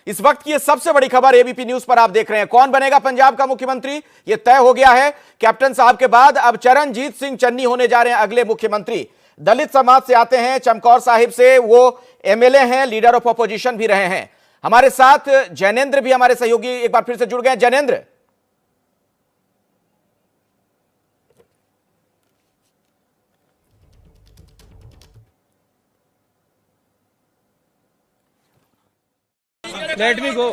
इस वक्त की ये सबसे बड़ी खबर एबीपी न्यूज पर आप देख रहे हैं। कौन बनेगा पंजाब का मुख्यमंत्री, ये तय हो गया है। कैप्टन साहब के बाद अब चरणजीत सिंह चन्नी होने जा रहे हैं अगले मुख्यमंत्री। दलित समाज से आते हैं, चमकौर साहिब से वो एमएलए हैं, लीडर ऑफ अपोजिशन भी रहे हैं। हमारे साथ जैनेंद्र भी हमारे सहयोगी एक बार फिर से जुड़ गए। जैनेंद्र, लेट मी गो।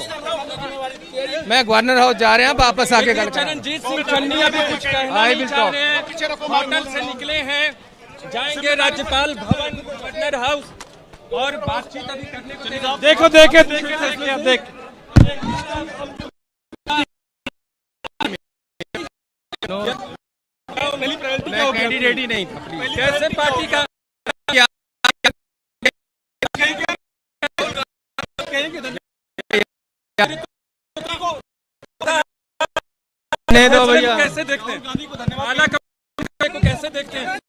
मैं गवर्नर हाउस जा रहे हैं, वापस आके गल चरणजीत सिंह चन्नी अभी कुछ कहना नहीं चाह रहे हैं। होटल से निकले हैं, जाएंगे राज्यपाल भवन, गवर्नर हाउस और बातचीत अभी करने को। देखो देखे देख मैं कैंडिडेट ही नहीं था। कैसे पार्टी का नहीं दो भैया। कैसे देखते हैं आला को कैसे देखते हैं?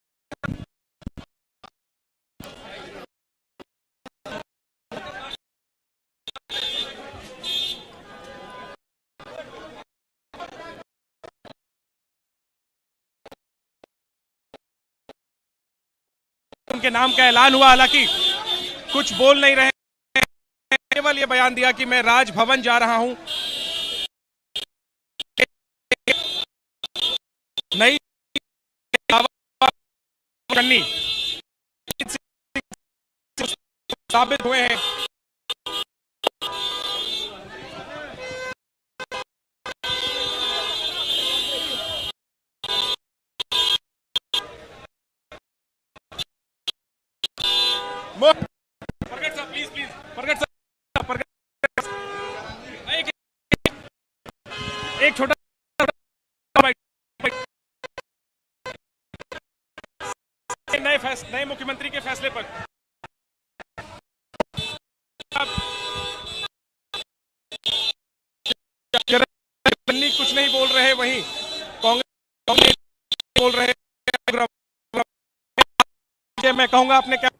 उनके नाम का ऐलान हुआ, हालांकि कुछ बोल नहीं रहे, केवल ये बयान दिया कि मैं राजभवन जा रहा हूं। नई चन्नी साबित हुए हैं। प्रगट साहब प्लीज प्रगट साहब एक छोटा नए मुख्यमंत्री के फैसले पर चन्नी कुछ नहीं बोल रहे, वहीं कांग्रेस बोल रहे। मैं कहूंगा आपने क्या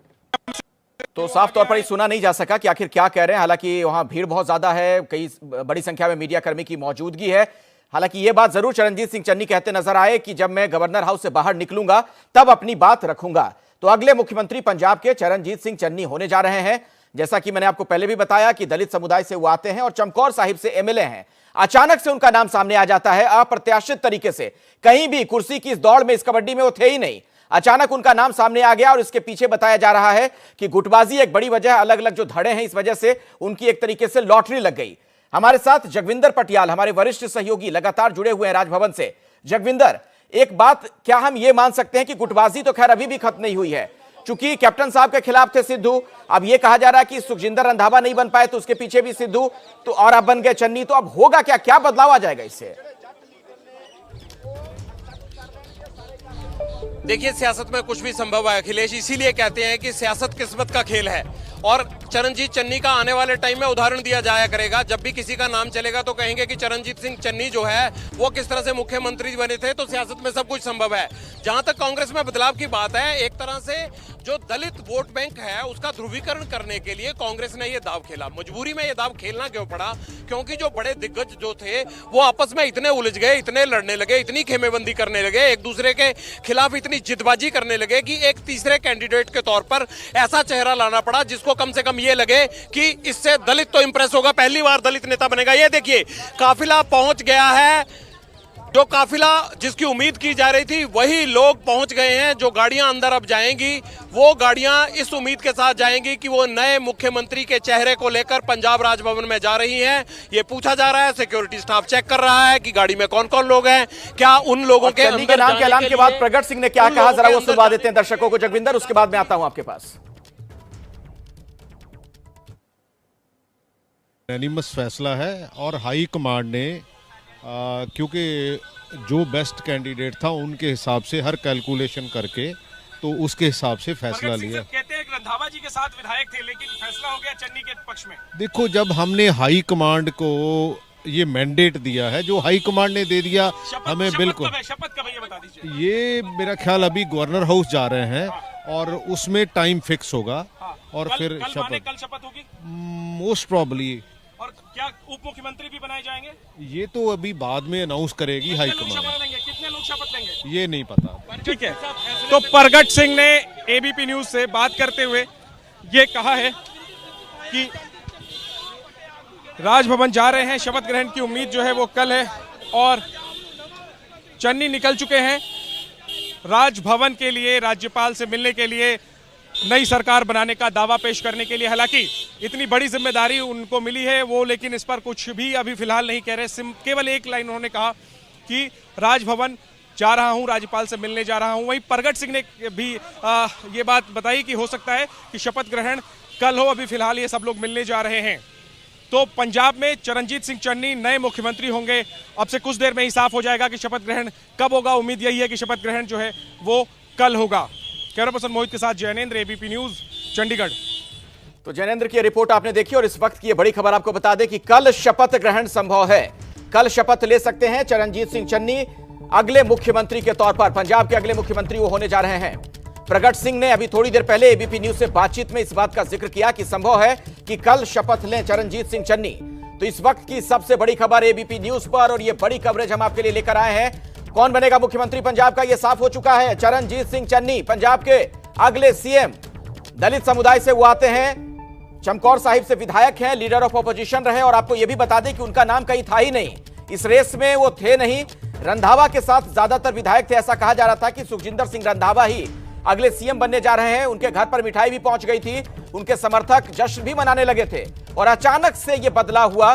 तो साफ तौर पर ही सुना नहीं जा सका कि आखिर क्या कह रहे हैं। हालांकि वहां भीड़ बहुत ज्यादा है, कई बड़ी संख्या में मीडिया कर्मी की मौजूदगी है। हालांकि यह बात जरूर चरणजीत सिंह चन्नी कहते नजर आए कि जब मैं गवर्नर हाउस से बाहर निकलूंगा तब अपनी बात रखूंगा। तो अगले मुख्यमंत्री पंजाब के चरणजीत सिंह चन्नी होने जा रहे हैं। जैसा कि मैंने आपको पहले भी बताया कि दलित समुदाय से वो आते हैं और चमकौर साहिब से एमएलए हैं। अचानक से उनका नाम सामने आ जाता है, अप्रत्याशित तरीके से। कहीं भी कुर्सी की इस दौड़ में, इस कबड्डी में वो थे ही नहीं। अचानक उनका नाम सामने आ गया और इसके पीछे बताया जा रहा है कि गुटबाजी एक बड़ी वजह, अलग अलग जो धड़े हैं, इस वजह से उनकी एक तरीके से लॉटरी लग गई। हमारे साथ जगविंदर पटियाल, हमारे वरिष्ठ सहयोगी, लगातार जुड़े हुए हैं राजभवन से। जगविंदर, एक बात, क्या हम ये मान सकते हैं कि गुटबाजी तो खैर अभी भी खत्म नहीं हुई है? चूंकि कैप्टन साहब के खिलाफ थे सिद्धू, अब ये कहा जा रहा है कि सुखजिंदर रंधावा नहीं बन पाए तो उसके पीछे भी सिद्धू, तो और अब बन गए चन्नी। तो अब होगा क्या, क्या बदलाव आ जाएगा इससे? देखिए, सियासत में कुछ भी संभव है अखिलेश, इसीलिए कहते हैं कि सियासत किस्मत का खेल है। और चरणजीत चन्नी का आने वाले टाइम में उदाहरण दिया जाया करेगा। जब भी किसी का नाम चलेगा तो कहेंगे कि चरणजीत सिंह चन्नी जो है वो किस तरह से मुख्यमंत्री बने थे। तो सियासत में सब कुछ संभव है। जहां तक कांग्रेस में बदलाव की बात है, एक तरह से जो दलित वोट बैंक है उसका ध्रुवीकरण करने के लिए कांग्रेस ने यह दाव खेला। मजबूरी में यह दाव खेलना क्यों पड़ा? क्योंकि जो बड़े दिग्गज जो थे वो आपस में इतने उलझ गए, इतने लड़ने लगे, इतनी खेमेबंदी करने लगे, एक दूसरे के खिलाफ इतनी जिदबाजी करने लगे कि एक तीसरे कैंडिडेट के तौर पर ऐसा चेहरा लाना पड़ा जिसको कम से कम ये लगे कि इससे दलित तो इंप्रेस होगा, पहली बार दलित नेता बनेगा। ये देखिए, काफिला पहुंच गया है। जो काफिला जिसकी उम्मीद की जा रही थी वही लोग पहुंच गए हैं। जो गाड़ियां अंदर अब जाएंगी वो गाड़ियां इस उम्मीद के साथ जाएंगी कि वो नए मुख्यमंत्री के चेहरे को लेकर पंजाब राजभवन में जा रही हैं। ये पूछा जा रहा है, सिक्योरिटी स्टाफ चेक कर रहा है कि गाड़ी में कौन कौन लोग हैं, क्या उन लोगों के चन्नी के नाम के ऐलान के बाद प्रगट सिंह ने क्या कहा, जरा वो सुनवा देते हैं दर्शकों को। जगविंदर, उसके बाद मैं आता हूं आपके पास। यूनानिमस फैसला है और हाई कमांड ने क्योंकि जो बेस्ट कैंडिडेट था उनके हिसाब से हर कैलकुलेशन करके तो उसके हिसाब से फैसला लिया। कहते हैं रंधावा जी के साथ विधायक थे लेकिन फैसला हो गया चन्नी के पक्ष में। देखो, जब हमने हाई कमांड को ये मैंडेट दिया है, जो हाई कमांड ने दे दिया हमें, बिल्कुल। शपथ कब है ये बता दीजिए। ये मेरा ख्याल अभी गवर्नर हाउस जा रहे हैं और उसमें टाइम फिक्स होगा और फिर कल शपथ होगी मोस्ट प्रॉब्ली। और क्या उप मुख्यमंत्री भी बनाए जाएंगे? ये तो अभी बाद में अनाउंस करेगी हाईकमान, कितने लोग शपथ लेंगे ये नहीं पता। ठीक है, तो प्रगट सिंह ने एबीपी न्यूज से बात करते हुए ये कहा है कि राजभवन जा रहे हैं, शपथ ग्रहण की उम्मीद जो है वो कल है और चन्नी निकल चुके हैं राजभवन के लिए, राज्यपाल से मिलने के लिए, नई सरकार बनाने का दावा पेश करने के लिए। हालांकि इतनी बड़ी जिम्मेदारी उनको मिली है वो, लेकिन इस पर कुछ भी अभी फिलहाल नहीं कह रहे। केवल एक लाइन उन्होंने कहा कि राजभवन जा रहा हूं, राज्यपाल से मिलने जा रहा हूं। वहीं प्रगट सिंह ने भी ये बात बताई कि हो सकता है कि शपथ ग्रहण कल हो, अभी फिलहाल ये सब लोग मिलने जा रहे हैं। तो पंजाब में चरणजीत सिंह चन्नी नए मुख्यमंत्री होंगे। अब से कुछ देर में ही साफ हो जाएगा कि शपथ ग्रहण कब होगा। उम्मीद यही है कि शपथ ग्रहण जो है वो कल होगा। कैमरा पर्सन मोहित के साथ जैनेंद्र, एबीपी न्यूज, चंडीगढ़। तो जैनेंद्र की रिपोर्ट आपने देखी और इस वक्त की ये बड़ी खबर आपको बता दें कि कल शपथ ग्रहण संभव है। कल शपथ ले सकते हैं चरणजीत सिंह चन्नी, अगले मुख्यमंत्री के तौर पर पंजाब के अगले मुख्यमंत्री वो होने जा रहे हैं। प्रगट सिंह ने अभी थोड़ी देर पहले एबीपी न्यूज से बातचीत में इस बात का जिक्र किया कि संभव है कि कल शपथ लें चरणजीत सिंह चन्नी। तो इस वक्त की सबसे बड़ी खबर एबीपी न्यूज पर, और ये बड़ी कवरेज हम आपके लिए लेकर आए हैं। कौन बनेगा मुख्यमंत्री पंजाब का, यह साफ हो चुका है। चरणजीत सिंह चन्नी पंजाब के अगले सीएम। दलित समुदाय से वो आते हैं, चमकौर साहिब से विधायक हैं, लीडर ऑफ ऑपोजिशन रहे, और आपको यह भी बता दें कि उनका नाम कहीं था ही नहीं, इस रेस में वो थे नहीं। रंधावा के साथ ज्यादातर विधायक थे। ऐसा कहा जा रहा था कि सुखजिंदर सिंह रंधावा ही अगले सीएम बनने जा रहे हैं। उनके घर पर मिठाई भी पहुंच गई थी, उनके समर्थक जश्न भी मनाने लगे थे, और अचानक से यह बदलाव हुआ।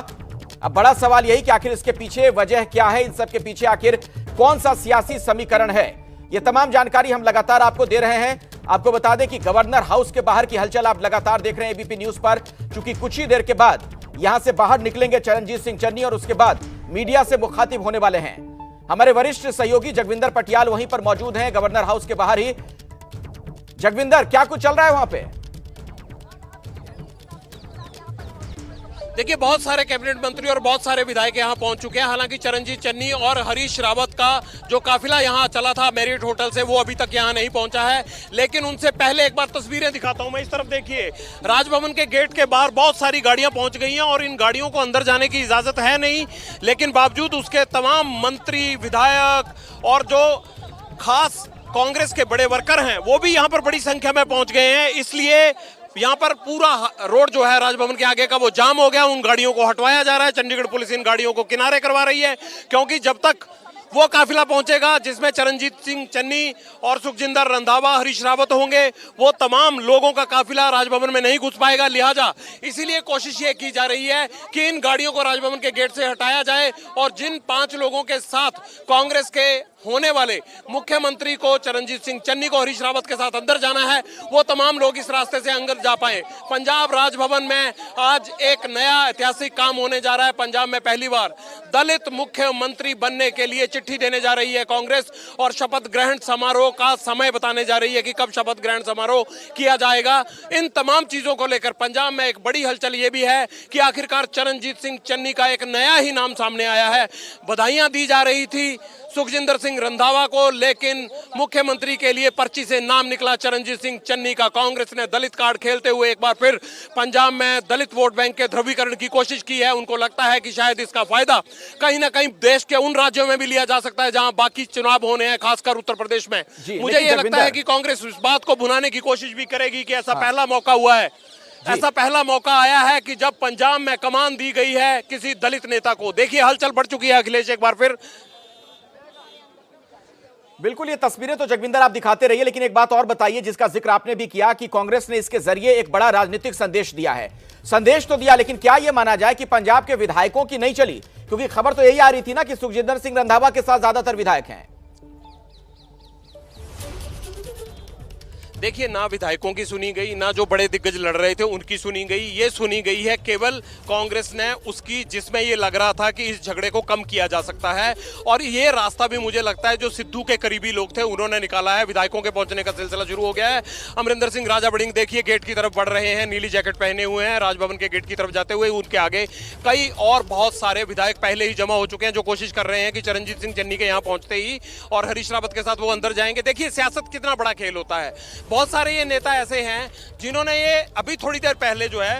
अब बड़ा सवाल यही कि आखिर इसके पीछे वजह क्या है, इन सब के पीछे आखिर कौन सा सियासी समीकरण है। यह तमाम जानकारी हम लगातार आपको दे रहे हैं। आपको बता दें कि गवर्नर हाउस के बाहर की हलचल आप लगातार देख रहे हैं एबीपी न्यूज पर, क्योंकि कुछ ही देर के बाद यहां से बाहर निकलेंगे चरणजीत सिंह चन्नी और उसके बाद मीडिया से मुखातिब होने वाले हैं। हमारे वरिष्ठ सहयोगी जगविंदर पटियाल वहीं पर मौजूद हैं, गवर्नर हाउस के बाहर ही। जगविंदर, क्या कुछ चल रहा है वहां पे? देखिए, बहुत सारे कैबिनेट मंत्री और बहुत सारे विधायक यहाँ पहुंच चुके हैं। हालांकि चरणजीत चन्नी और हरीश रावत का जो काफिला यहाँ चला था मैरियट होटल से, वो अभी तक यहाँ नहीं पहुंचा है। लेकिन उनसे पहले एक बार तस्वीरें दिखाता हूं मैं। इस तरफ देखिए, राजभवन के गेट के बाहर बहुत सारी गाड़ियां पहुंच गई हैं और इन गाड़ियों को अंदर जाने की इजाजत है नहीं, लेकिन बावजूद उसके तमाम मंत्री, विधायक और जो खास कांग्रेस के बड़े वर्कर हैं वो भी यहाँ पर बड़ी संख्या में पहुंच गए हैं। इसलिए यहाँ पर पूरा रोड जो है राजभवन के आगे का वो जाम हो गया। उन गाड़ियों को हटवाया जा रहा है। चंडीगढ़ पुलिस इन गाड़ियों को किनारे करवा रही है, क्योंकि जब तक वो काफिला पहुंचेगा जिसमें चरणजीत सिंह चन्नी और सुखजिंदर रंधावा, हरीश रावत होंगे, वो तमाम लोगों का काफिला राजभवन में नहीं घुस पाएगा। लिहाजा इसीलिए कोशिश ये की जा रही है कि इन गाड़ियों को राजभवन के गेट से हटाया जाए और जिन 5 लोगों के साथ कांग्रेस के होने वाले मुख्यमंत्री को, चरणजीत सिंह चन्नी को, हरीश रावत के साथ अंदर जाना है, वो तमाम लोग इस रास्ते से अंदर जा पाए। पंजाब राजभवन में आज एक नया ऐतिहासिक काम होने जा रहा है। पंजाब में पहली बार दलित मुख्यमंत्री बनने के लिए चिट्ठी देने जा रही है कांग्रेस, और शपथ ग्रहण समारोह का समय बताने जा रही है कि कब शपथ ग्रहण समारोह किया जाएगा। इन तमाम चीजों को लेकर पंजाब में एक बड़ी हलचल ये भी है कि आखिरकार चरणजीत सिंह चन्नी का एक नया ही नाम सामने आया है। बधाइयां दी जा रही थी सुखजिंदर सिंह रंधावा को, लेकिन मुख्यमंत्री के लिए पर्ची से नाम निकला चरणजीत सिंह चन्नी का। कांग्रेस ने दलित कार्ड खेलते हुए एक बार फिर पंजाब में दलित वोट बैंक के ध्रुवीकरण की कोशिश की है। उनको लगता है कि शायद इसका फायदा कहीं ना कहीं देश के उन राज्यों में भी लिया जा सकता है जहां बाकी चुनाव होने हैं, खासकर उत्तर प्रदेश में। मुझे ये लगता है कि कांग्रेस इस बात को भुनाने की कोशिश भी करेगी कि ऐसा पहला मौका हुआ है, ऐसा पहला मौका आया है कि जब पंजाब में कमान दी गई है किसी दलित नेता को। देखिए, हलचल बढ़ चुकी है अखिलेश एक बार फिर। बिल्कुल, ये तस्वीरें तो जगविंदर आप दिखाते रहिए, लेकिन एक बात और बताइए जिसका जिक्र आपने भी किया कि कांग्रेस ने इसके जरिए एक बड़ा राजनीतिक संदेश दिया है। संदेश तो दिया, लेकिन क्या यह माना जाए कि पंजाब के विधायकों की नहीं चली? क्योंकि खबर तो यही आ रही थी ना कि सुखजिंदर सिंह रंधावा के साथ ज्यादातर विधायक हैं। देखिए, ना विधायकों की सुनी गई, ना जो बड़े दिग्गज लड़ रहे थे उनकी सुनी गई। ये सुनी गई है केवल कांग्रेस ने उसकी, जिसमें ये लग रहा था कि इस झगड़े को कम किया जा सकता है। और ये रास्ता भी मुझे लगता है जो सिद्धू के करीबी लोग थे उन्होंने निकाला है। विधायकों के पहुंचने का सिलसिला शुरू हो गया है। अमरिंदर सिंह राजा बड़िंग देखिए गेट की तरफ बढ़ रहे हैं, नीली जैकेट पहने हुए हैं, राजभवन के गेट की तरफ जाते हुए। उनके आगे कई और बहुत सारे विधायक पहले ही जमा हो चुके हैं जो कोशिश कर रहे हैं कि चरणजीत सिंह चन्नी के यहाँ पहुंचते ही और हरीश रावत के साथ वो अंदर जाएंगे। देखिए, सियासत कितना बड़ा खेल होता है। बहुत सारे ये नेता ऐसे हैं जिन्होंने ये अभी थोड़ी देर पहले जो है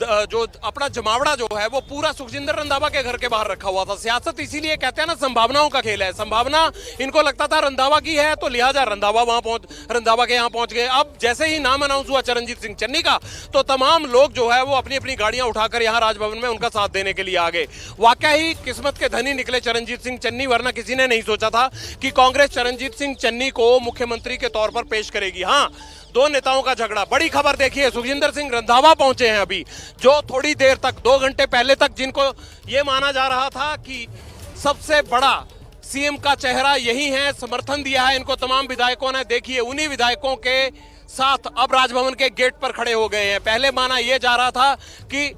जो अपना जमावड़ा जो है वो पूरा सुखजिंदर रंधावा के घर के बाहर रखा हुआ था। सियासत इसीलिए कहते हैं ना, संभावनाओं का खेल है। संभावना इनको लगता था रंधावा की है, तो लिहाजा रंधावा के यहाँ पहुंच गए। अब जैसे ही नाम अनाउंस हुआ चरणजीत सिंह चन्नी का, तो तमाम लोग जो है वो अपनी अपनी गाड़ियां उठाकर यहाँ राजभवन में उनका साथ देने के लिए आ गए। वाकई ही किस्मत के धनी निकले चरणजीत सिंह चन्नी, वरना किसी ने नहीं सोचा था कि कांग्रेस चरणजीत सिंह चन्नी को मुख्यमंत्री के तौर पर पेश करेगी। हाँ, दो नेताओं का झगड़ा, बड़ी खबर देखिए, सुखजिंदर सिंह रंधावा पहुंचे हैं अभी, जो थोड़ी देर तक 2 घंटे पहले तक जिनको ये माना जा रहा था कि सबसे बड़ा सीएम का चेहरा यही है, समर्थन दिया है इनको तमाम विधायकों ने। देखिए उन्हीं विधायकों के साथ अब राजभवन के गेट पर खड़े हो गए हैं। पहले माना यह जा रहा था कि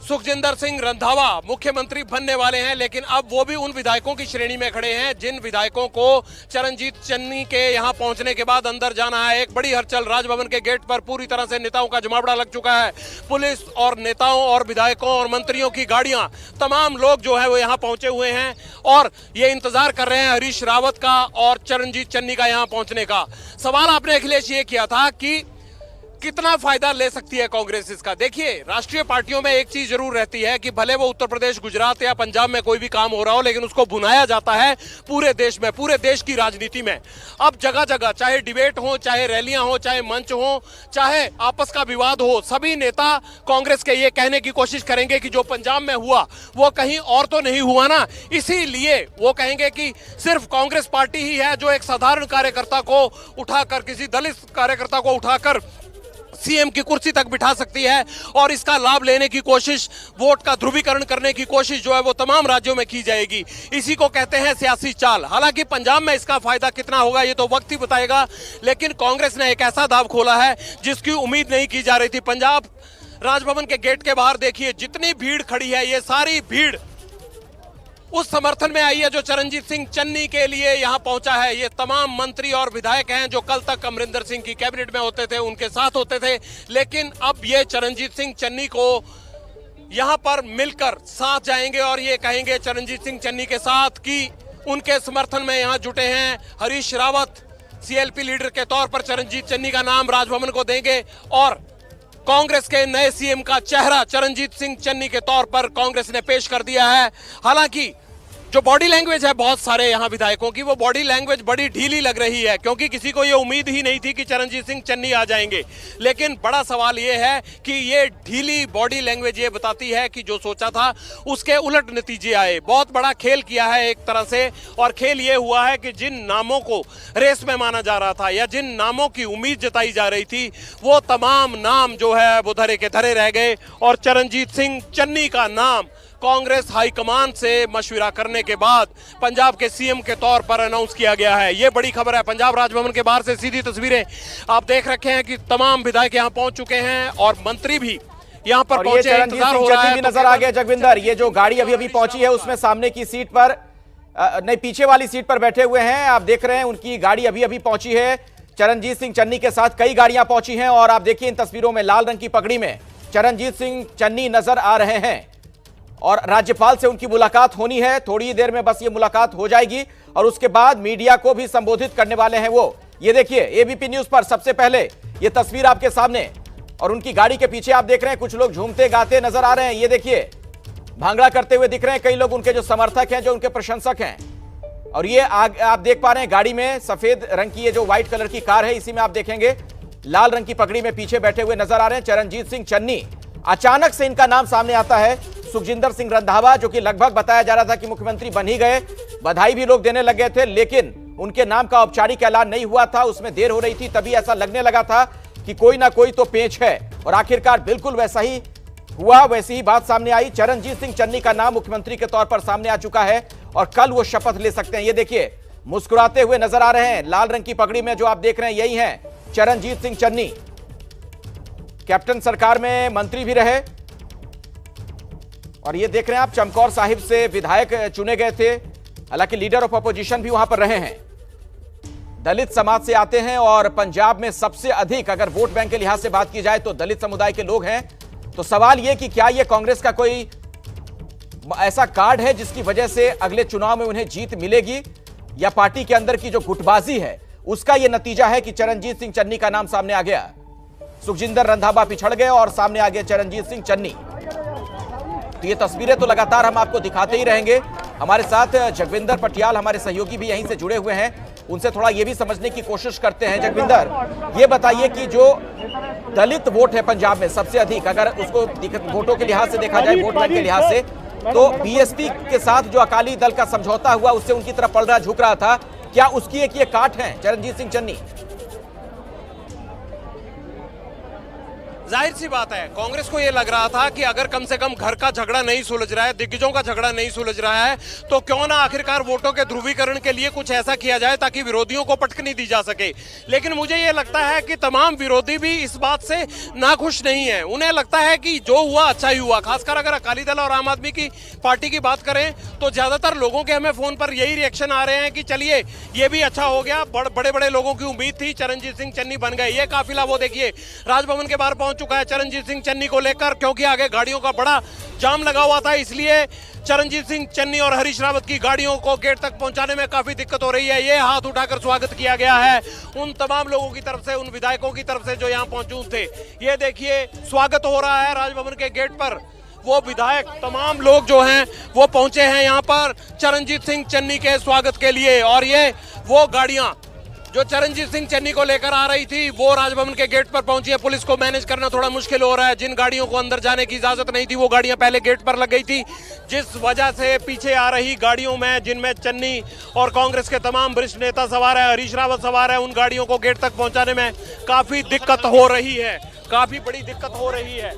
सुखजिंदर सिंह रंधावा मुख्यमंत्री बनने वाले हैं, लेकिन अब वो भी उन विधायकों की श्रेणी में खड़े हैं जिन विधायकों को चरणजीत चन्नी के यहां पहुंचने के बाद अंदर जाना है। एक बड़ी हलचल, राजभवन के गेट पर पूरी तरह से नेताओं का जमावड़ा लग चुका है। पुलिस और नेताओं और विधायकों और मंत्रियों की गाड़ियां, तमाम लोग जो है वो यहां पहुंचे हुए हैं और ये इंतजार कर रहे हैं हरीश रावत का और चरणजीत चन्नी का यहां पहुंचने का। सवाल आपने अखिलेश ये किया था कि कितना फायदा ले सकती है कांग्रेस इसका। देखिए, राष्ट्रीय पार्टियों में एक चीज जरूर रहती है कि भले वो उत्तर प्रदेश, गुजरात या पंजाब में कोई भी काम हो रहा हो, लेकिन उसको बुनाया जाता है पूरे देश में, पूरे देश की राजनीति में। अब जगह जगह चाहे डिबेट हो, चाहे रैलियां हो, चाहे मंच हो, चाहे आपस का विवाद हो, सभी नेता कांग्रेस के ये कहने की कोशिश करेंगे कि जो पंजाब में हुआ वो कहीं और तो नहीं हुआ ना। इसीलिए वो कहेंगे कि सिर्फ कांग्रेस पार्टी ही है जो एक साधारण कार्यकर्ता को उठाकर, किसी दलित कार्यकर्ता को उठाकर सीएम की कुर्सी तक बिठा सकती है, और इसका लाभ लेने की कोशिश, वोट का ध्रुवीकरण करने की कोशिश जो है वो तमाम राज्यों में की जाएगी। इसी को कहते हैं सियासी चाल। हालांकि पंजाब में इसका फायदा कितना होगा ये तो वक्त ही बताएगा, लेकिन कांग्रेस ने एक ऐसा दाव खोला है जिसकी उम्मीद नहीं की जा रही थी। पंजाब राजभवन के गेट के बाहर देखिए जितनी भीड़ खड़ी है, ये सारी भीड़ उस समर्थन में आई है जो चरणजीत सिंह चन्नी के लिए यहां पहुंचा है। ये तमाम मंत्री और विधायक हैं जो कल तक अमरिंदर सिंह की कैबिनेट में होते थे, उनके साथ होते थे, लेकिन अब ये चरणजीत सिंह चन्नी को यहां पर मिलकर साथ जाएंगे और ये कहेंगे चरणजीत सिंह चन्नी के साथ कि उनके समर्थन में यहां जुटे हैं हरीश रावत। सीएलपी लीडर के तौर पर चरणजीत चन्नी का नाम राजभवन को देंगे और कांग्रेस के नए सीएम का चेहरा चरणजीत सिंह चन्नी के तौर पर कांग्रेस ने पेश कर दिया है। हालांकि जो बॉडी लैंग्वेज है बहुत सारे यहाँ विधायकों की, वो बॉडी लैंग्वेज बड़ी ढीली लग रही है, क्योंकि किसी को ये उम्मीद ही नहीं थी कि चरणजीत सिंह चन्नी आ जाएंगे। लेकिन बड़ा सवाल ये है कि ये ढीली बॉडी लैंग्वेज ये बताती है कि जो सोचा था उसके उलट नतीजे आए। बहुत बड़ा खेल किया है एक तरह से, और खेल ये हुआ है कि जिन नामों को रेस में माना जा रहा था या जिन नामों की उम्मीद जताई जा रही थी, वो तमाम नाम जो है वो धरे के धरे रह गए और चरणजीत सिंह चन्नी का नाम कांग्रेस हाईकमान से मशविरा करने के बाद पंजाब के सीएम के तौर पर अनाउंस किया गया है। ये बड़ी खबर है। पंजाब राजभवन के बाहर से सीधी तस्वीरें आप देख रखे हैं कि तमाम विधायक यहां पहुंच चुके हैं और मंत्री भी यहां पर पहुंचे, इंतजार हो रहा है। भी नजर आ गया जगविंदर, ये जो गाड़ी अभी पहुंची है उसमें सामने की सीट पर नहीं, पीछे वाली सीट पर बैठे हुए हैं, आप देख रहे हैं उनकी गाड़ी अभी पहुंची है। चरणजीत सिंह चन्नी के साथ कई गाड़ियां पहुंची हैं और आप देखिए इन तस्वीरों में लाल रंग की पगड़ी में चरणजीत सिंह चन्नी नजर आ रहे हैं और राज्यपाल से उनकी मुलाकात होनी है। थोड़ी देर में बस ये मुलाकात हो जाएगी और उसके बाद मीडिया को भी संबोधित करने वाले हैं वो। ये देखिए एबीपी न्यूज पर सबसे पहले ये तस्वीर आपके सामने, और उनकी गाड़ी के पीछे आप देख रहे हैं कुछ लोग झूमते गाते नजर आ रहे हैं। ये देखिए भांगड़ा करते हुए दिख रहे हैं कई लोग, उनके जो समर्थक हैं, जो उनके प्रशंसक हैं। और ये आप देख पा रहे हैं गाड़ी में सफेद रंग की ये जो व्हाइट कलर की कार है, इसी में आप देखेंगे लाल रंग की पगड़ी में पीछे बैठे हुए नजर आ रहे हैं चरणजीत सिंह चन्नी। अचानक से इनका नाम सामने आता है, सुखजिंदर सिंह रंधावा, जो कि लगभग बताया जा रहा था कि मुख्यमंत्री बन ही गए, बधाई भी लोग देने लग गए थे, लेकिन उनके नाम का औपचारिक ऐलान नहीं हुआ था, उसमें देर हो रही थी। तभी ऐसा लगने लगा था कि कोई ना कोई तो पेच है, और आखिरकार बिल्कुल वैसा ही हुआ, वैसी ही बात सामने आई। चरणजीत सिंह चन्नी का नाम मुख्यमंत्री के तौर पर सामने आ चुका है और कल वो शपथ ले सकते हैं। ये देखिए मुस्कुराते हुए नजर आ रहे हैं, लाल रंग की पगड़ी में जो आप देख रहे हैं यही है चरणजीत सिंह चन्नी। कैप्टन सरकार में मंत्री भी रहे, और ये देख रहे हैं आप चमकौर साहिब से विधायक चुने गए थे। हालांकि लीडर ऑफ अपोजिशन भी वहां पर रहे हैं, दलित समाज से आते हैं, और पंजाब में सबसे अधिक अगर वोट बैंक के लिहाज से बात की जाए तो दलित समुदाय के लोग हैं। तो सवाल यह कि क्या यह कांग्रेस का कोई ऐसा कार्ड है जिसकी वजह से अगले चुनाव में उन्हें जीत मिलेगी, या पार्टी के अंदर की जो गुटबाजी है उसका यह नतीजा है कि चरणजीत सिंह चन्नी का नाम सामने आ गया। सुखजिंदर रंधावा पिछड़ गए और सामने आ गए चरणजीत सिंह चन्नी। तो ये तस्वीरें तो लगातार हम आपको दिखाते ही रहेंगे। हमारे साथ जगविंदर पटियाल हमारे सहयोगी भी यहीं से जुड़े हुए हैं, उनसे थोड़ा ये भी समझने की कोशिश करते हैं। जगविंदर, ये बताइए कि जो दलित वोट है पंजाब में सबसे अधिक, अगर उसको वोटों के लिहाज से देखा जाए, वोट बैंक के लिहाज से, तो बीएसपी के साथ जो अकाली दल का समझौता हुआ उससे उनकी तरफ पलड़ा झुक रहा था, क्या उसकी एक ये काट है चरणजीत सिंह चन्नी? जाहिर सी बात है, कांग्रेस को यह लग रहा था कि अगर कम से कम घर का झगड़ा नहीं सुलझ रहा है, दिग्गजों का झगड़ा नहीं सुलझ रहा है, तो क्यों ना आखिरकार वोटों के ध्रुवीकरण के लिए कुछ ऐसा किया जाए ताकि विरोधियों को पटकनी दी जा सके। लेकिन मुझे यह लगता है कि तमाम विरोधी भी इस बात से नाखुश नहीं है। उन्हें लगता है कि जो हुआ अच्छा ही हुआ। खासकर अगर अकाली दल और आम आदमी की पार्टी की बात करें तो ज्यादातर लोगों के हमें फोन पर यही रिएक्शन आ रहे हैं कि चलिए ये भी अच्छा हो गया, बड़े बड़े लोगों की उम्मीद थी, चरणजीत सिंह चन्नी बन गए। ये काफिला वो देखिए राजभवन के बाहर पहुंच चुका है चरणजीत सिंह चन्नी को लेकर, क्योंकि आगे गाड़ियों का बड़ा जाम लगा हुआ था, इसलिए चरणजीत सिंह चन्नी और हरीश रावत की गाड़ियों को गेट तक पहुंचाने में काफी दिक्कत हो रही है। ये हाथ उठाकर स्वागत किया गया है उन तमाम लोगों की तरफ से, उन विधायकों की तरफ से जो यहां मौजूद थे। ये देखिए स्वागत हो रहा है राजभवन के गेट पर। वो विधायक तमाम लोग जो हैं वो पहुंचे हैं यहां पर चरणजीत सिंह चन्नी के स्वागत के लिए। और ये वो गाड़ियां जो चरणजीत सिंह चन्नी को लेकर आ रही थी वो राजभवन के गेट पर पहुंची है। पुलिस को मैनेज करना थोड़ा मुश्किल हो रहा है। जिन गाड़ियों को अंदर जाने की इजाजत नहीं थी वो गाड़ियां पहले गेट पर लग गई थी, जिस वजह से पीछे आ रही गाड़ियों में, जिनमें चन्नी और कांग्रेस के तमाम वरिष्ठ नेता सवार है, हरीश रावत सवार है, उन गाड़ियों को गेट तक पहुंचाने में काफी दिक्कत हो रही है, काफी बड़ी दिक्कत हो रही है।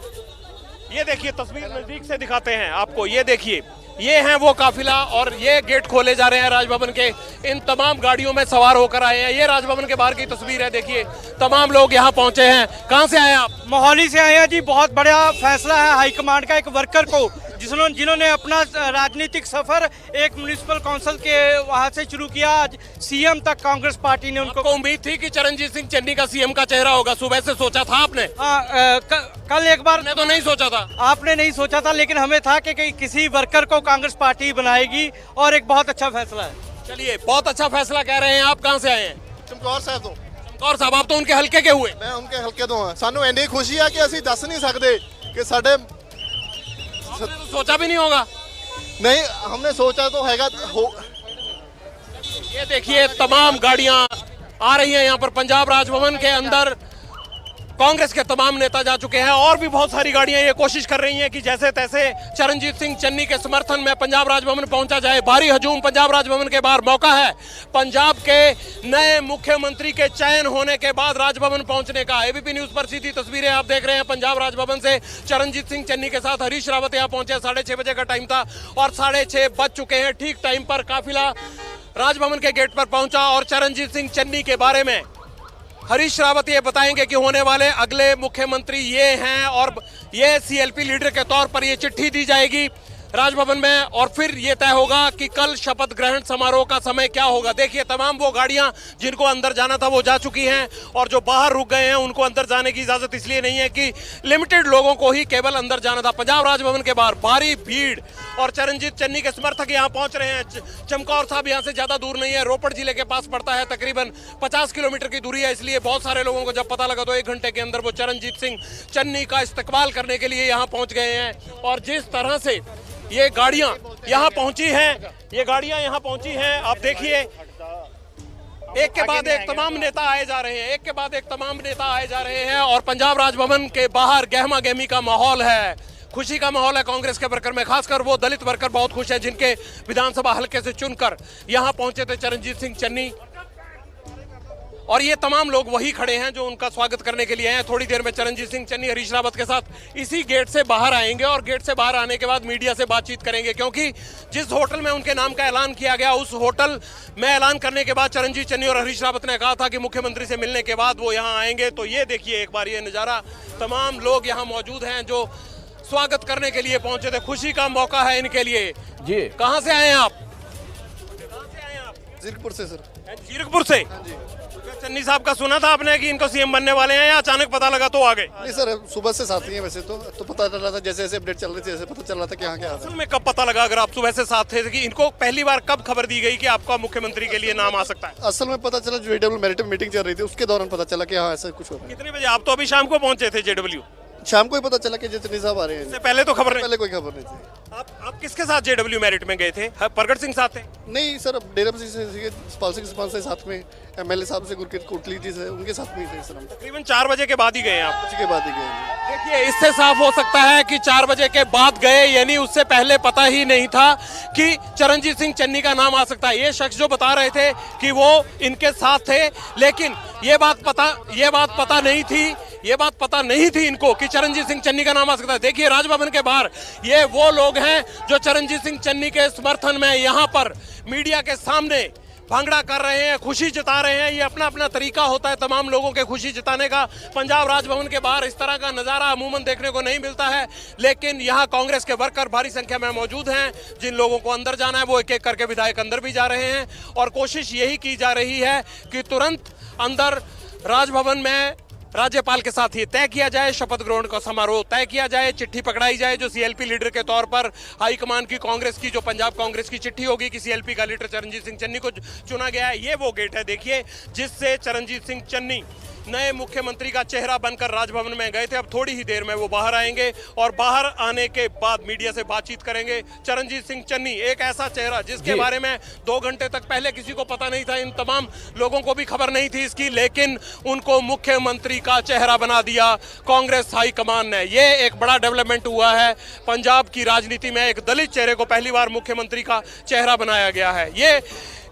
ये देखिए तस्वीर नजदीक से दिखाते हैं आपको। ये देखिए ये हैं वो काफिला और ये गेट खोले जा रहे हैं राजभवन के। इन तमाम गाड़ियों में सवार होकर आए हैं। ये राजभवन के बाहर की तस्वीर है, देखिए तमाम लोग यहाँ पहुंचे हैं। कहां से आए हैं आप? मोहाली से आए हैं जी। बहुत बड़ा फैसला है हाईकमांड का, एक वर्कर को जिन्होंने अपना राजनीतिक सफर एक म्युनिसिपल काउंसिल के वहां से शुरू किया, आज सीएम तक कांग्रेस पार्टी ने उनको। उम्मीद थी कि चरणजीत सिंह चन्नी का सीएम का चेहरा होगा, सुबह से सोचा था आपने? कल एक बार ने तो नहीं सोचा था, आपने नहीं सोचा था, लेकिन हमें था कि किसी वर्कर को कांग्रेस पार्टी बनाएगी और एक बहुत अच्छा फैसला है। चलिए बहुत अच्छा फैसला कह रहे हैं आप। कहां से आए हैं? चमकौर साहब तो। चमकौर साहब, आप तो उनके हल्के के हुए। मैं उनके हल्के तो हां। सानू ਇੰਨੀ खुशी है कि ਅਸੀਂ ਦੱਸ नहीं सकते कि ਸਾਡੇ तो सोचा भी नहीं होगा। नहीं, हमने सोचा तो हैगा हो। ये देखिए तमाम गाड़ियां आ रही हैं यहाँ पर पंजाब राजभवन के अंदर। कांग्रेस के तमाम नेता जा चुके हैं और भी बहुत सारी गाड़ियां ये कोशिश कर रही हैं कि जैसे तैसे चरणजीत सिंह चन्नी के समर्थन में पंजाब राजभवन पहुंचा जाए। भारी हजूम पंजाब राजभवन के बाहर। मौका है पंजाब के नए मुख्यमंत्री के चयन होने के बाद राजभवन पहुंचने का। एबीपी न्यूज पर सीधी तस्वीरें आप देख रहे हैं पंजाब राजभवन से। चरणजीत सिंह चन्नी के साथ हरीश रावत यहाँ पहुंचे। 6:30 बजे का टाइम था और 6:30 बज चुके हैं। ठीक टाइम पर काफिला राजभवन के गेट पर पहुंचा और चरणजीत सिंह चन्नी के बारे में हरीश रावत ये बताएंगे कि होने वाले अगले मुख्यमंत्री ये हैं और ये सीएलपी लीडर के तौर पर ये चिट्ठी दी जाएगी राजभवन में और फिर ये तय होगा कि कल शपथ ग्रहण समारोह का समय क्या होगा। देखिए तमाम वो गाड़ियां जिनको अंदर जाना था वो जा चुकी हैं और जो बाहर रुक गए हैं उनको अंदर जाने की इजाजत इसलिए नहीं है कि लिमिटेड लोगों को ही केवल अंदर जाना था। पंजाब राजभवन के बाहर भारी भीड़ और चरणजीत चन्नी के समर्थक यहाँ पहुंच रहे हैं। चमकौर साहब यहाँ से ज्यादा दूर नहीं है, रोपड़ जिले के पास पड़ता है, तकरीबन 50 किलोमीटर की दूरी है। इसलिए बहुत सारे लोगों को जब पता लगा तो 1 घंटे के अंदर वो चरणजीत सिंह चन्नी का इस्तकबाल करने के लिए यहाँ पहुंच गए हैं। और जिस तरह से ये गाड़ियां यहाँ पहुंची हैं, ये गाड़ियां यहाँ पहुंची हैं, आप देखिए एक के बाद एक तमाम नेता आए जा रहे हैं, एक के बाद एक तमाम नेता आए जा रहे हैं और पंजाब राजभवन के बाहर गहमा गहमी का माहौल है, खुशी का माहौल है कांग्रेस के वर्कर में। खासकर वो दलित वर्कर बहुत खुश हैं जिनके विधानसभा हल्के से चुनकर यहाँ पहुंचे थे चरणजीत सिंह चन्नी। और ये तमाम लोग वही खड़े हैं जो उनका स्वागत करने के लिए हैं। थोड़ी देर में चरणजीत सिंह चन्नी हरीश रावत के साथ इसी गेट से बाहर आएंगे और गेट से बाहर आने के बाद मीडिया से बातचीत करेंगे, क्योंकि जिस होटल में उनके नाम का ऐलान किया गया उस होटल में ऐलान करने के बाद चरणजीत चन्नी और हरीश रावत ने कहा था कि मुख्यमंत्री से मिलने के बाद वो यहाँ आएंगे। तो ये देखिए एक बार ये नज़ारा, तमाम लोग यहाँ मौजूद हैं जो स्वागत करने के लिए पहुंचे थे। खुशी का मौका है इनके लिए। जी, कहाँ से आए हैं आप? जीरकपुर से सर। जीरकपुर से चन्नी साहब का सुना था आपने कि इनको सीएम बनने वाले हैं, या अचानक पता लगा तो आ गए? नहीं सर, सुबह से साथ ही हैं वैसे तो पता चल रहा था, जैसे जैसे अपडेट चल रही थी ऐसे पता चल रहा था कि हाँ क्या हाल है। असल में कब पता लगा, अगर आप सुबह से साथ थे, कि इनको पहली बार कब खबर दी गई कि आपका मुख्यमंत्री के लिए नाम आ सकता है? असल में पता चला जेडब्ल्यू मेरिट मीटिंग चल रही थी, उसके दौरान पता चला कि हाँ ऐसा कुछ हो रहा है। कितने बजे? आप तो अभी शाम को पहुंचे थे जेडब्ल्यू। शाम को ही पता चला कि चन्नी साहब आ रहे हैं। इससे पहले तो खबर नहीं? पहले कोई खबर नहीं थी। आप किसके साथ जेडब्ल्यू मेरिट में गए थे? प्रगट सिंह साथ थे? नहीं सर, डेरा से पाल सिंह से साथ में, एमएलए साहब से गुरकीरत कोटली जी से, उनके साथ में ही थे सर हम। तकरीबन 4 बजे के बाद ही गए आप? उसके बाद ही गए। देखिए, इससे साफ हो सकता है कि 4 बजे के बाद गए, यानी उससे पहले पता ही नहीं था कि चरणजीत सिंह चन्नी का नाम आ सकता है। ये शख्स जो बता रहे थे कि वो इनके साथ थे, लेकिन ये बात पता नहीं थी इनको कि चरणजीत सिंह चन्नी का नाम आ सकता है। देखिए, राजभवन के बाहर ये वो लोग हैं जो चरणजीत सिंह चन्नी के समर्थन में यहाँ पर मीडिया के सामने भांगड़ा कर रहे हैं, खुशी जता रहे हैं। ये अपना अपना तरीका होता है तमाम लोगों के खुशी जताने का। पंजाब राजभवन के बाहर इस तरह का नजारा अमूमन देखने को नहीं मिलता है, लेकिन यहाँ कांग्रेस के वर्कर भारी संख्या में मौजूद हैं। जिन लोगों को अंदर जाना है वो एक एक करके विधायक अंदर भी जा रहे हैं, और कोशिश यही की जा रही है कि तुरंत अंदर राजभवन में राज्यपाल के साथ ही तय किया जाए, शपथ ग्रहण का समारोह तय किया जाए, चिट्ठी पकड़ाई जाए जो सीएलपी लीडर के तौर पर हाईकमान की कांग्रेस की, जो पंजाब कांग्रेस की चिट्ठी होगी कि सीएलपी का लीडर चरणजीत सिंह चन्नी को चुना गया है। ये वो गेट है, देखिए, जिससे चरणजीत सिंह चन्नी नए मुख्यमंत्री का चेहरा बनकर राजभवन में गए थे। अब थोड़ी ही देर में वो बाहर आएंगे और बाहर आने के बाद मीडिया से बातचीत करेंगे। चरणजीत सिंह चन्नी एक ऐसा चेहरा जिसके बारे में 2 घंटे तक पहले किसी को पता नहीं था, इन तमाम लोगों को भी खबर नहीं थी इसकी, लेकिन उनको मुख्यमंत्री का चेहरा बना दिया कांग्रेस हाईकमान ने। ये एक बड़ा डेवलपमेंट हुआ है पंजाब की राजनीति में, एक दलित चेहरे को पहली बार मुख्यमंत्री का चेहरा बनाया गया है। ये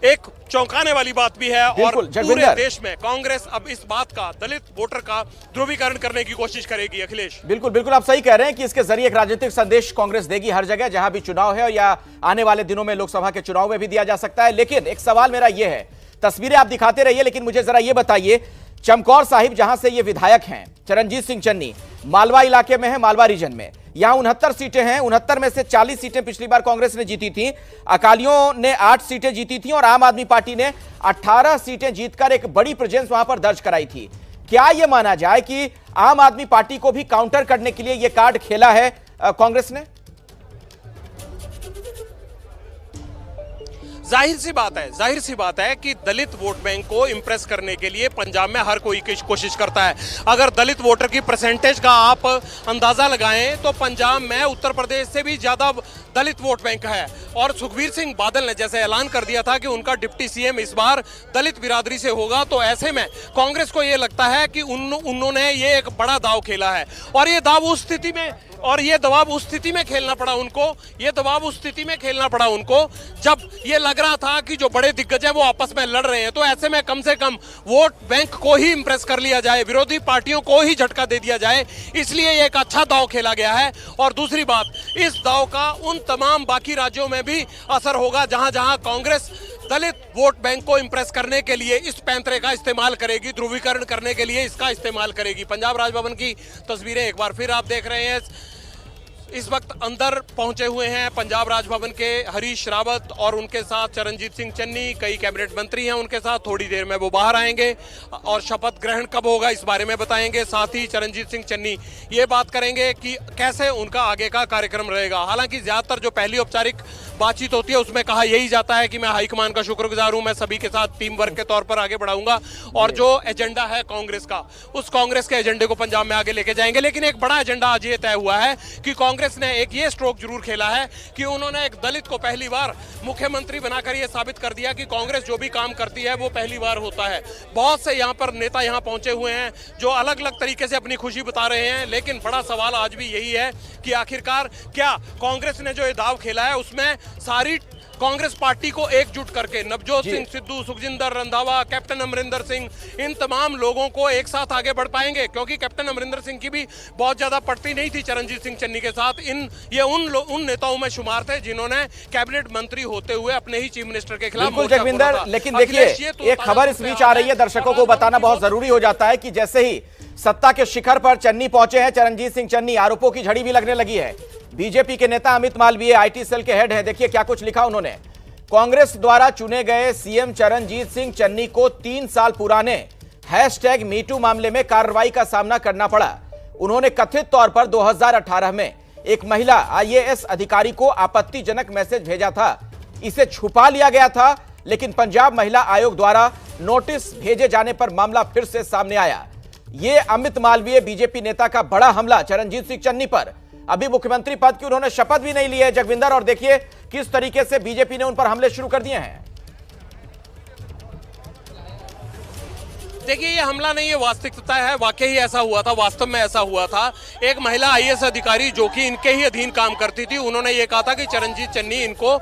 एक चौंकाने वाली बात भी है, और पूरे देश में कांग्रेस अब इस बात का, दलित वोटर का ध्रुवीकरण करने की कोशिश करेगी। अखिलेश, बिल्कुल आप सही कह रहे हैं कि इसके जरिए एक राजनीतिक संदेश कांग्रेस देगी हर जगह जहां भी चुनाव है, या आने वाले दिनों में लोकसभा के चुनाव में भी दिया जा सकता है। लेकिन एक सवाल मेरा यह है, तस्वीरें आप दिखाते रहिए, लेकिन मुझे जरा यह बताइए, चमकौर साहिब जहां से ये विधायक हैं चरणजीत सिंह चन्नी, मालवा इलाके में है, मालवा रीजन में, यहां 69 सीटें हैं। 69 में से 40 सीटें पिछली बार कांग्रेस ने जीती थी, अकालियों ने 8 सीटें जीती थी, और आम आदमी पार्टी ने 18 सीटें जीतकर एक बड़ी प्रेजेंस वहां पर दर्ज कराई थी। क्या यह माना जाए कि आम आदमी पार्टी को भी काउंटर करने के लिए यह कार्ड खेला है कांग्रेस ने? जाहिर सी बात है कि दलित वोट बैंक को इंप्रेस करने के लिए पंजाब में हर कोई कोशिश करता है। अगर दलित वोटर की परसेंटेज का आप अंदाजा लगाएं तो पंजाब में उत्तर प्रदेश से भी ज्यादा दलित वोट बैंक है, और सुखबीर सिंह बादल ने जैसे ऐलान कर दिया था कि उनका डिप्टी सीएम इस बार दलित बिरादरी से होगा, तो ऐसे में कांग्रेस को यह लगता है कि उन्होंने ये एक बड़ा दाव खेला है, और ये दबाव उस स्थिति में खेलना पड़ा उनको जब ये लग रहा था कि जो बड़े दिग्गज हैं वो आपस में लड़ रहे हैं। तो ऐसे में कम से कम वोट बैंक को ही इंप्रेस कर लिया जाए, विरोधी पार्टियों को ही झटका दे दिया जाए, इसलिए ये एक अच्छा दाव खेला गया है। और दूसरी बात, इस दाव का उन तमाम बाकी राज्यों में भी असर होगा जहां जहां कांग्रेस दलित वोट बैंक को इंप्रेस करने के लिए इस पैंतरे का इस्तेमाल करेगी, ध्रुवीकरण करने के लिए इसका इस्तेमाल करेगी। पंजाब राजभवन की तस्वीरें एक बार फिर आप देख रहे हैं। इस वक्त अंदर पहुंचे हुए हैं पंजाब राजभवन के हरीश रावत और उनके साथ चरणजीत सिंह चन्नी, कई कैबिनेट मंत्री हैं उनके साथ। थोड़ी देर में वो बाहर आएंगे और शपथ ग्रहण कब होगा इस बारे में बताएंगे। साथ ही चरणजीत सिंह चन्नी ये बात करेंगे कि कैसे उनका आगे का कार्यक्रम रहेगा। हालांकि ज्यादातर जो पहली औपचारिक बातचीत होती है उसमें कहा यही जाता है कि मैं हाईकमान का शुक्रगुजार हूं, मैं सभी के साथ टीम वर्क के तौर पर आगे बढ़ाऊंगा, और जो एजेंडा है कांग्रेस का, उस कांग्रेस के एजेंडे को पंजाब में आगे लेके जाएंगे। लेकिन एक बड़ा एजेंडा आज ये तय हुआ है कि कांग्रेस ने एक ये स्ट्रोक जरूर खेला है कि उन्होंने एक दलित को पहली बार मुख्यमंत्री बनाकर यह साबित कर दिया कि कांग्रेस जो भी काम करती है वो पहली बार होता है। बहुत से यहाँ पर नेता यहाँ पहुंचे हुए हैं जो अलग अलग तरीके से अपनी खुशी बता रहे हैं, लेकिन बड़ा सवाल आज भी यही है कि आखिरकार क्या कांग्रेस ने जो ये दाव खेला है उसमें सारी कांग्रेस पार्टी को एकजुट करके नवजोत सिंह सिद्धू, सुखजिंदर रंधावा, कैप्टन अमरिंदर सिंह, इन तमाम लोगों को एक साथ आगे बढ़ पाएंगे? क्योंकि कैप्टन अमरिंदर सिंह की भी बहुत ज्यादा पड़ती नहीं थी चरणजीत सिंह चन्नी के साथ। ये उन नेताओं में शुमार थे जिन्होंने कैबिनेट मंत्री होते हुए अपने ही चीफ मिनिस्टर के खिलाफ बिल्कुल जगविंदर, लेकिन देखिए एक खबर इस बीच आ रही है, दर्शकों को बताना बहुत जरूरी हो जाता है कि जैसे ही सत्ता के शिखर पर चन्नी पहुंचे हैं चरणजीत सिंह चन्नी, आरोपों की झड़ी भी लगने लगी है। बीजेपी के नेता अमित मालवीय आईटी सेल के हेड हैं, देखिए क्या कुछ लिखा उन्होंने। कांग्रेस द्वारा चुने गए सीएम चरणजीत सिंह चन्नी को 3 साल पुराने #मीटू मामले में कार्रवाई का सामना करना पड़ा। उन्होंने कथित तौर पर 2018 में एक महिला आईएएस अधिकारी को आपत्तिजनक मैसेज भेजा था। इसे छुपा लिया गया था, लेकिन पंजाब महिला आयोग द्वारा नोटिस भेजे जाने पर मामला फिर से सामने आया। यह अमित मालवीय बीजेपी नेता का बड़ा हमला चरणजीत सिंह चन्नी पर। अभी मुख्यमंत्री पद की उन्होंने शपथ भी नहीं ली है जगविंदर, और देखिए किस तरीके से बीजेपी ने उन पर हमले शुरू कर दिए हैं। देखिए, ये हमला नहीं है, वास्तविकता है। वाकई ही ऐसा हुआ था, वास्तव में ऐसा हुआ था। एक महिला आईएएस अधिकारी जो कि इनके ही अधीन काम करती थी, उन्होंने ये कहा था कि चरणजीत चन्नी इनको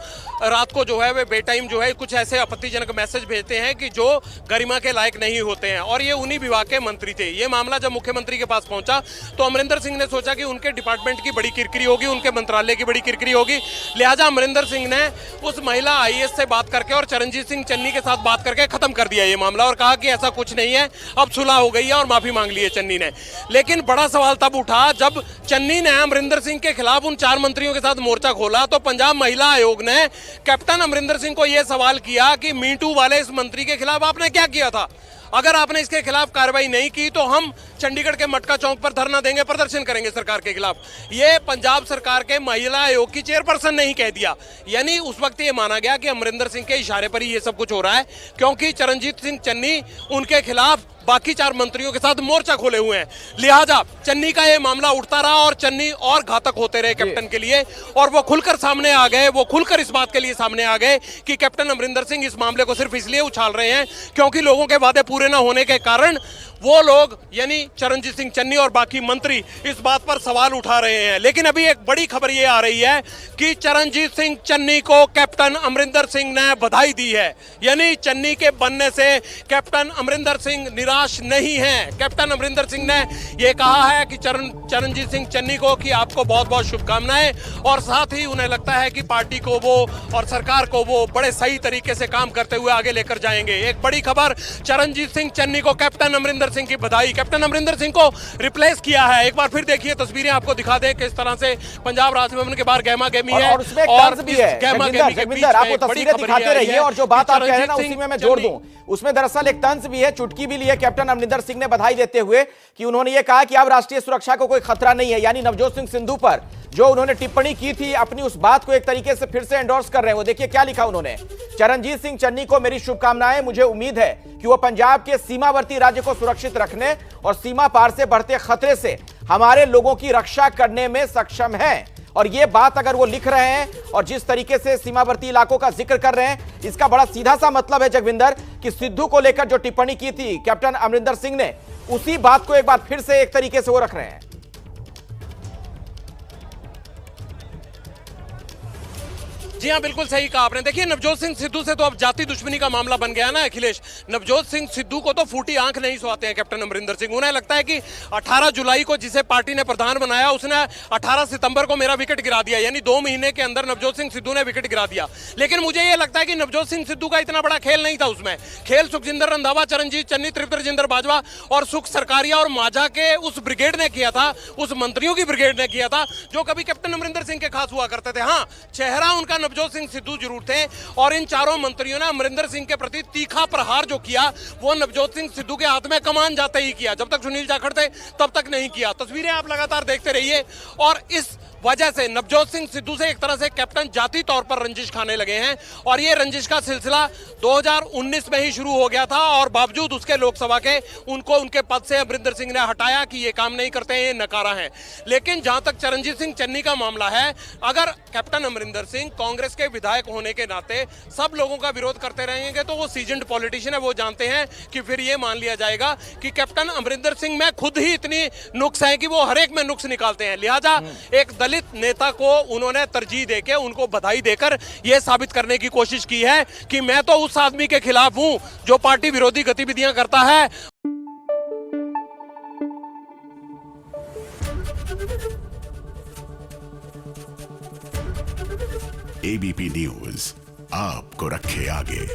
रात को जो है वे बेटाइम जो है कुछ ऐसे आपत्तिजनक मैसेज भेजते हैं कि जो गरिमा के लायक नहीं होते हैं, और ये उन्हीं विभाग के मंत्री थे। ये मामला जब मुख्यमंत्री के पास पहुंचा तो अमरिंदर सिंह ने सोचा कि उनके डिपार्टमेंट की बड़ी किरकिरी होगी, उनके मंत्रालय की बड़ी किरकिरी होगी। लिहाजा अमरिंदर सिंह ने उस महिला आईएएस से बात करके और चरणजीत सिंह चन्नी के साथ बात करके खत्म कर दिया ये मामला, और कहा कि ऐसा कुछ नहीं है, अब सुलह हो गई है, और माफी मांग ली है चन्नी ने। लेकिन बड़ा सवाल तब उठा जब चन्नी ने अमरिंदर सिंह के खिलाफ उन 4 मंत्रियों के साथ मोर्चा खोला, तो पंजाब महिला आयोग ने कैप्टन अमरिंदर सिंह को यह सवाल किया कि मीटू वाले इस मंत्री के खिलाफ आपने क्या किया था? अगर आपने इसके खिलाफ कार्रवाई नहीं की तो हम चंडीगढ़ के मटका चौक पर धरना देंगे, प्रदर्शन करेंगे सरकार के खिलाफ। ये पंजाब सरकार के महिला आयोग की चेयरपर्सन ने ही कह दिया। यानी उस वक्त ये माना गया कि अमरिंदर सिंह के इशारे पर ही ये सब कुछ हो रहा है, क्योंकि चरणजीत सिंह चन्नी उनके खिलाफ बाकी 4 मंत्रियों के साथ मोर्चा खोले हुए हैं। लिहाजा चन्नी का ये मामला उठता रहा और चन्नी और घातक होते रहे कैप्टन के लिए, और वो खुलकर सामने आ गए। वो खुलकर इस बात के लिए सामने आ गए कि कैप्टन अमरिंदर सिंह इस मामले को सिर्फ इसलिए उछाल रहे हैं क्योंकि लोगों के वादे पूरे न होने के कारण वो लोग यानी चरणजीत सिंह चन्नी और बाकी मंत्री इस बात पर सवाल उठा रहे हैं। लेकिन अभी एक बड़ी खबर ये आ रही है कि चरणजीत सिंह चन्नी को कैप्टन अमरिंदर सिंह ने बधाई दी है। यानी चन्नी के बनने से कैप्टन अमरिंदर सिंह निराश नहीं है। कैप्टन अमरिंदर सिंह ने यह कहा है कि चरणजीत सिंह चन्नी को कि आपको बहुत बहुत शुभकामनाएं, और साथ ही उन्हें लगता है कि पार्टी को वो और सरकार को वो बड़े सही तरीके से काम करते हुए आगे लेकर जाएंगे। एक बड़ी खबर, चरणजीत सिंह चन्नी को कैप्टन अमरिंदर सिंह की बधाई। कैप्टन अमरिंदर सिंह को रिप्लेस किया है। एक बार फिर देखिए तस्वीरें, आपको दिखा दें किस तरह से पंजाब राजभवन के बाहर गहमा गहमी है, और उसमें एक तंज भी है। जगविंदर, आपको तस्वीरें दिखाते रहिए, और जो बात आप कह रहे हैं ना उसी में मैं जोड़ दूं। उसमें दरअसल एक तंज भी है, चुटकी भी ली है कैप्टन अमरिंदर सिंह ने बधाई देते हुए, कि उन्होंने ये कहा कि अब राष्ट्रीय सुरक्षा को कोई खतरा नहीं है। यानी नवजोत सिंह सिद्धू पर जो उन्होंने टिप्पणी की थी, अपनी उस बात को एक तरीके से फिर से एंडोर्स कर रहे हैं। वो देखिए क्या लिखा उन्होंने, चरणजीत सिंह चन्नी को मेरी शुभकामनाएं। मुझे उम्मीद है कि वो पंजाब के सीमावर्ती राज्य को सुरक्षित रखने और सीमा पार से बढ़ते खतरे से हमारे लोगों की रक्षा करने में सक्षम है। और ये बात अगर वो लिख रहे हैं और जिस तरीके से सीमावर्ती इलाकों का जिक्र कर रहे हैं, इसका बड़ा सीधा सा मतलब है जगविंदर कि सिद्धू को लेकर जो टिप्पणी की थी कैप्टन अमरिंदर सिंह ने, उसी बात को एक बार फिर से एक तरीके से वो रख रहे हैं। जी हाँ, बिल्कुल सही कहा आपने। देखिए, नवजोत सिंह सिद्धू से तो अब जाति दुश्मनी का मामला बन गया ना अखिलेश। नवजोत सिंह सिद्धू को तो फूटी आंख नहीं सोते हैं कैप्टन अमरिंदर सिंह। उन्हें लगता है कि 18 जुलाई को जिसे पार्टी ने प्रधान बनाया, उसने 18 सितंबर को मेरा विकेट गिरा दिया। यानी 2 महीने के अंदर नवजोत सिंह सिद्धू ने विकेट गिरा दिया। लेकिन मुझे यह लगता है कि नवजोत सिंह सिद्धू का इतना बड़ा खेल नहीं था उसमें। खेल सुखजिंदर रंधावा, चरणजीत चन्नी, तृप्त राजेंद्र बाजवा और सुख सरकारिया और माझा के उस ब्रिगेड ने किया था, उस मंत्रियों की ब्रिगेड ने किया था, जो कभी कैप्टन अमरिंदर सिंह के खास हुआ करते थे। हाँ, चेहरा उनका नवजोत सिंह सिद्धू थे, और इन 4 मंत्रियों ने अमरिंदर सिंह के प्रति तीखा प्रहार जो किया वो नवजोत सिंह सिद्धू के हाथ में कमान जाते ही किया। जब तक सुनील जाखड़ थे तब तक नहीं किया। तस्वीरें आप लगातार देखते रहिए, और इस वजह से नवजोत सिंह सिद्धू से एक तरह से कैप्टन जाती तौर पर रंजिश खाने लगे हैं। और ये रंजिश का सिलसिला 2019 में ही शुरू हो गया था, और बावजूद उसके लोकसभा के उनको उनके पद से अमरिंदर सिंह ने हटाया कि ये काम नहीं करते हैं, ये नकारा है। लेकिन जहां तक चरणजीत सिंह चन्नी का मामला है, अगर कैप्टन अमरिंदर सिंह कांग्रेस के विधायक होने के नाते सब लोगों का विरोध करते रहेंगे तो वो सीजन्ड पॉलिटिशियन है, वो जानते हैं कि फिर ये मान लिया जाएगा कि कैप्टन अमरिंदर सिंह में खुद ही इतनी नुक्स है कि वो हर एक में नुक्स निकालते हैं। लिहाजा एक दलित नेता को उन्होंने तरजीह देकर, उनको बधाई देकर यह साबित करने की कोशिश की है कि मैं तो उस आदमी के खिलाफ हूं जो पार्टी विरोधी गतिविधियां करता है। एबीपी न्यूज आपको रखे आगे।